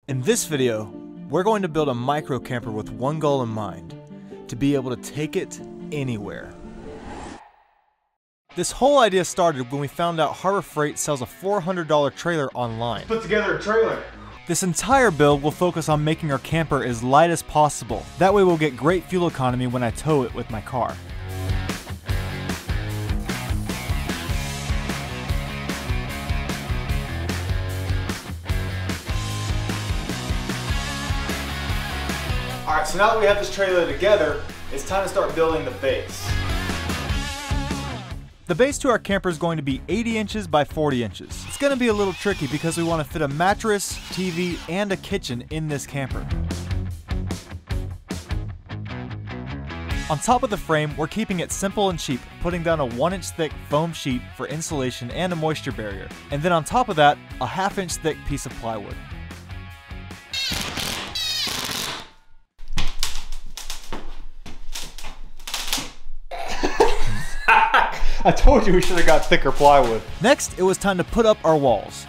In this video, we're going to build a micro camper with one goal in mind: to be able to take it anywhere. This whole idea started when we found out Harbor Freight sells a $400 trailer online. Put together a trailer. This entire build will focus on making our camper as light as possible. That way we'll get great fuel economy when I tow it with my car. Alright, so now that we have this trailer together, it's time to start building the base. The base to our camper is going to be 80 inches by 40 inches. It's going to be a little tricky because we want to fit a mattress, TV, and a kitchen in this camper. On top of the frame, we're keeping it simple and cheap, putting down a 1-inch thick foam sheet for insulation and a moisture barrier. And then on top of that, a 1/2-inch thick piece of plywood. I told you we should have got thicker plywood. Next, it was time to put up our walls.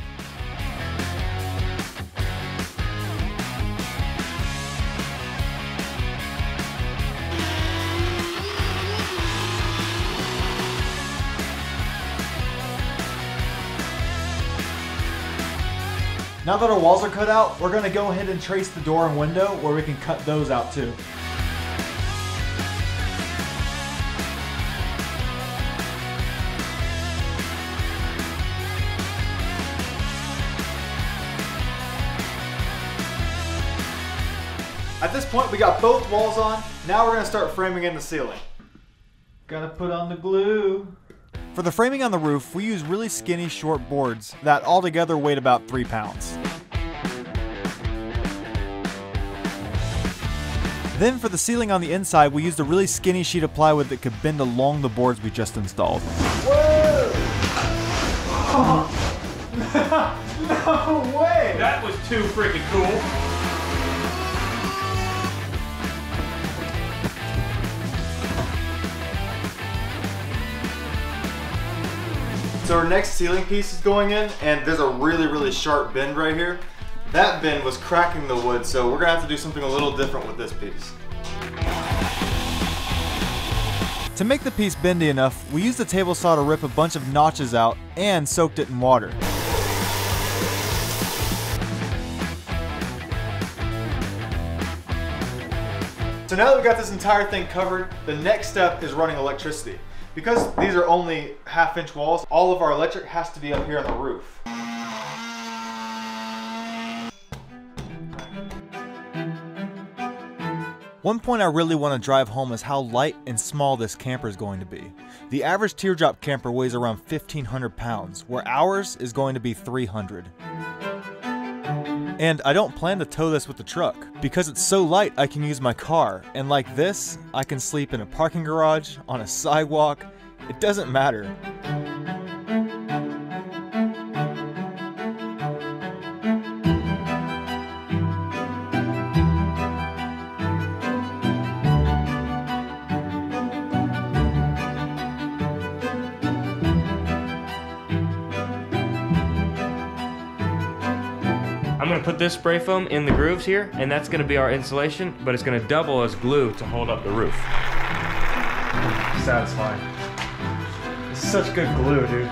Now that our walls are cut out, we're going to go ahead and trace the door and window where we can cut those out too. At this point, we got both walls on. Now we're going to start framing in the ceiling. Gotta put on the glue. For the framing on the roof, we use really skinny short boards that altogether weighed about 3 pounds. Then for the ceiling on the inside, we used a really skinny sheet of plywood that could bend along the boards we just installed. Whoa! No way! That was too freaking cool. So our next ceiling piece is going in, and there's a really sharp bend right here. That bend was cracking the wood, so we're gonna have to do something a little different with this piece. To make the piece bendy enough, we used a table saw to rip a bunch of notches out and soaked it in water. So now that we got this entire thing covered, the next step is running electricity. Because these are only 1/2-inch walls, all of our electric has to be up here on the roof. One point I really want to drive home is how light and small this camper is going to be. The average teardrop camper weighs around 1,500 pounds, where ours is going to be 300. And I don't plan to tow this with the truck. Because it's so light, I can use my car, and like this, I can sleep in a parking garage, on a sidewalk. It doesn't matter. I'm gonna put this spray foam in the grooves here, and that's gonna be our insulation, but it's gonna double as glue to hold up the roof. Satisfying. It's such good glue, dude.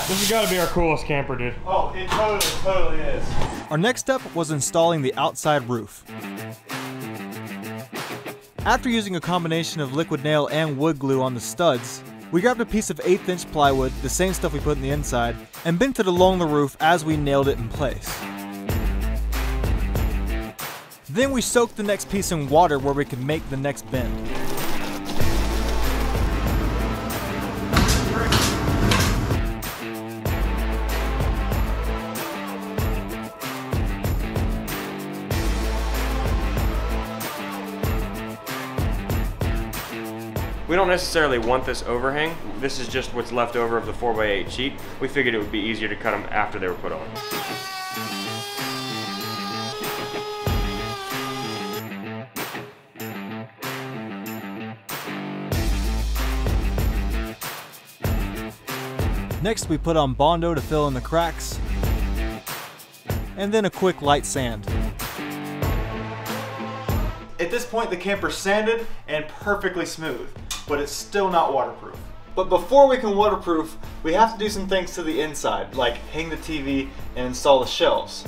This has gotta be our coolest camper, dude. Oh, it totally is. Our next step was installing the outside roof. After using a combination of liquid nail and wood glue on the studs, we grabbed a piece of 1/8-inch plywood, the same stuff we put in the inside, and bent it along the roof as we nailed it in place. Then we soaked the next piece in water where we could make the next bend. We don't necessarily want this overhang. This is just what's left over of the 4x8 sheet. We figured it would be easier to cut them after they were put on. Next, we put on Bondo to fill in the cracks, and then a quick light sand. At this point, the camper's sanded and perfectly smooth, but it's still not waterproof. But before we can waterproof, we have to do some things to the inside, like hang the TV and install the shelves.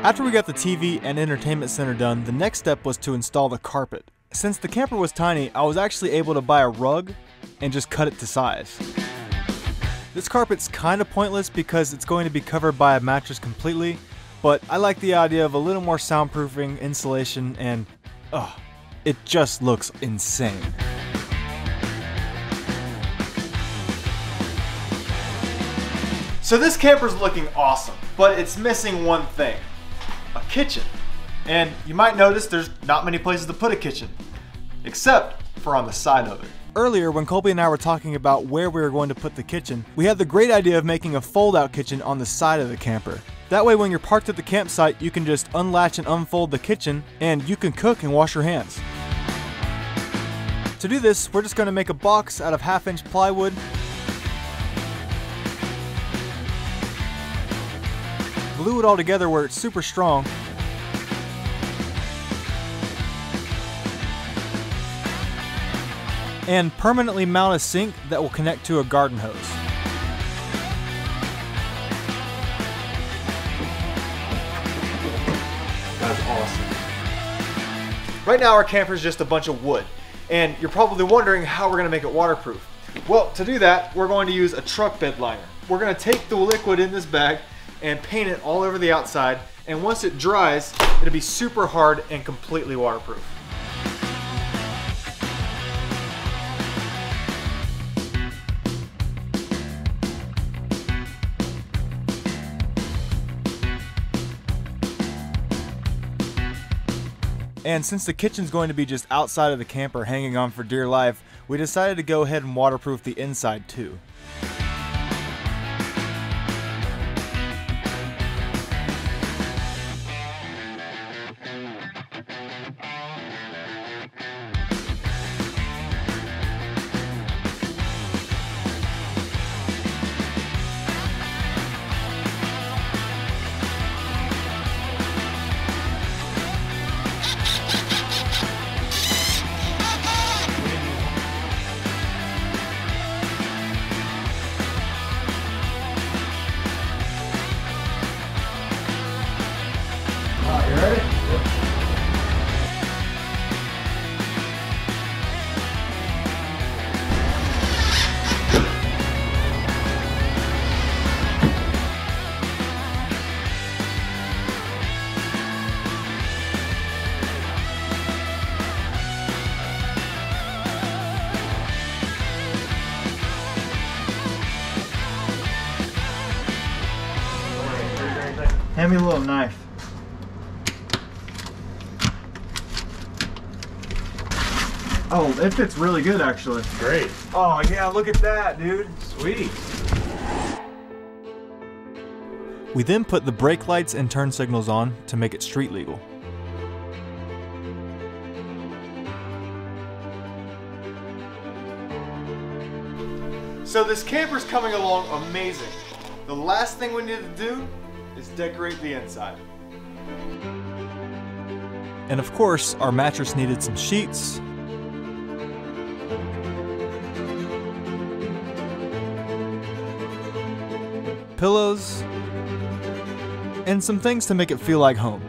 After we got the TV and entertainment center done, the next step was to install the carpet. Since the camper was tiny, I was actually able to buy a rug and just cut it to size. This carpet's kind of pointless because it's going to be covered by a mattress completely, but I like the idea of a little more soundproofing, insulation, and it just looks insane. So this camper's looking awesome, but it's missing one thing. A kitchen. And you might notice there's not many places to put a kitchen, except for on the side of it. Earlier, when Colby and I were talking about where we were going to put the kitchen, we had the great idea of making a fold-out kitchen on the side of the camper. That way, when you're parked at the campsite, you can just unlatch and unfold the kitchen, and you can cook and wash your hands. To do this, we're just going to make a box out of 1/2-inch plywood, glue it all together where it's super strong, and permanently mount a sink that will connect to a garden hose. That's awesome. Right now our camper is just a bunch of wood, and you're probably wondering how we're going to make it waterproof. Well, to do that, we're going to use a truck bed liner. We're going to take the liquid in this bag and paint it all over the outside, and once it dries, it'll be super hard and completely waterproof. And since the kitchen's going to be just outside of the camper hanging on for dear life, we decided to go ahead and waterproof the inside too. You ready? Hand me a little knife. Oh, it fits really good actually. Great. Oh yeah, look at that, dude. Sweet. We then put the brake lights and turn signals on to make it street legal. So this camper's coming along amazing. The last thing we need to do is decorate the inside. And of course, our mattress needed some sheets, pillows, and some things to make it feel like home.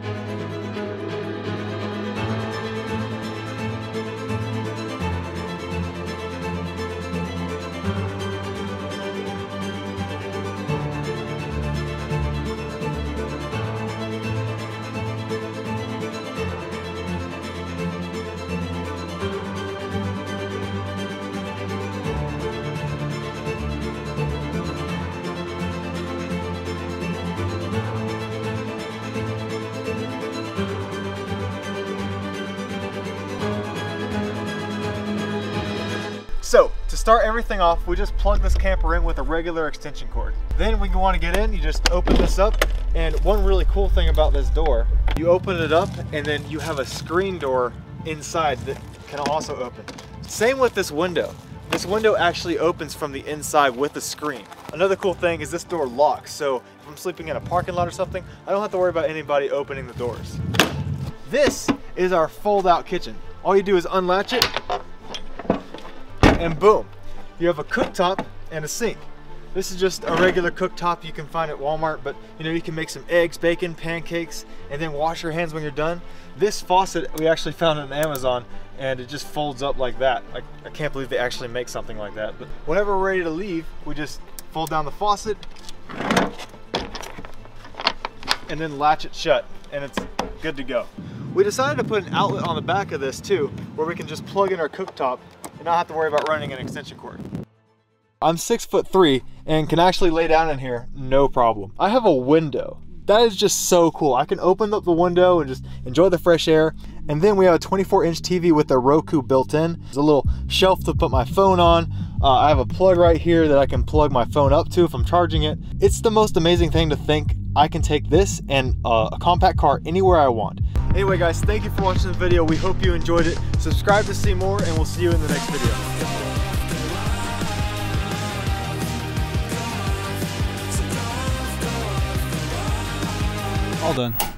So to start everything off, we just plug this camper in with a regular extension cord. Then when you want to get in, you just open this up. And one really cool thing about this door, you open it up and then you have a screen door inside that can also open. Same with this window. This window actually opens from the inside with a screen. Another cool thing is this door locks, so if I'm sleeping in a parking lot or something, I don't have to worry about anybody opening the doors. This is our fold-out kitchen. All you do is unlatch it, and boom, you have a cooktop and a sink. This is just a regular cooktop you can find at Walmart, but you know, you can make some eggs, bacon, pancakes, and then wash your hands when you're done. This faucet we actually found on Amazon, and it just folds up like that. I can't believe they actually make something like that. But whenever we're ready to leave, we just fold down the faucet and then latch it shut, and it's good to go. We decided to put an outlet on the back of this too, where we can just plug in our cooktop and not have to worry about running an extension cord. I'm 6'3" and can actually lay down in here, no problem. I have a window. That is just so cool. I can open up the window and just enjoy the fresh air. And then we have a 24-inch TV with a Roku built in. There's a little shelf to put my phone on. I have a plug right here that I can plug my phone up to if I'm charging it. It's the most amazing thing to think I can take this and a compact car anywhere I want. Anyway guys, thank you for watching the video. We hope you enjoyed it. Subscribe to see more, and we'll see you in the next video. All done.